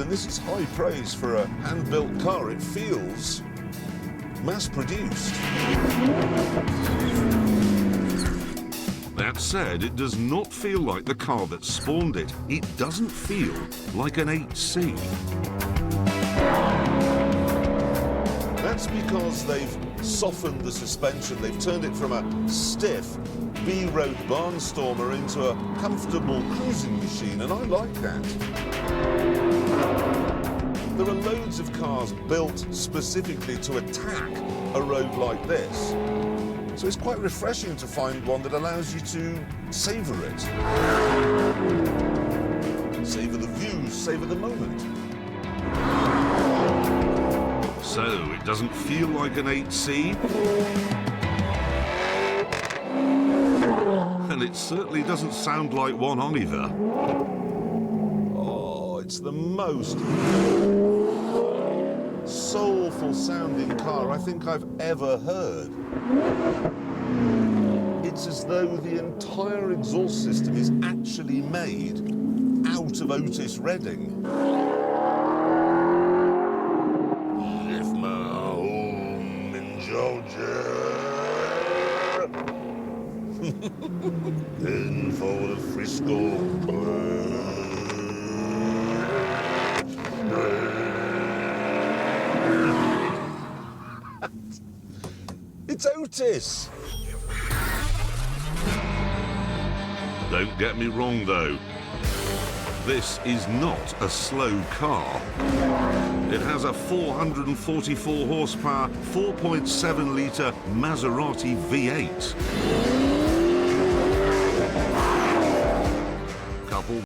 and this is high praise for a hand-built car. It feels mass-produced. That said, it does not feel like the car that spawned it. It doesn't feel like an 8C. That's because they've softened the suspension. They've turned it from a stiff B-road barnstormer into a comfortable cruising machine, and I like that. There are loads of cars built specifically to attack a road like this. So it's quite refreshing to find one that allows you to savour it. Savour the views, savour the moment. So it doesn't feel like an 8C. And it certainly doesn't sound like one either. Oh, it's the most soulful sounding car I think I've ever heard. It's as though the entire exhaust system is actually made out of Otis Redding. Left my home in Georgia, heading for the Frisco. It's Otis! Don't get me wrong, though. This is not a slow car. It has a 444 horsepower, 4.7 litre Maserati V8.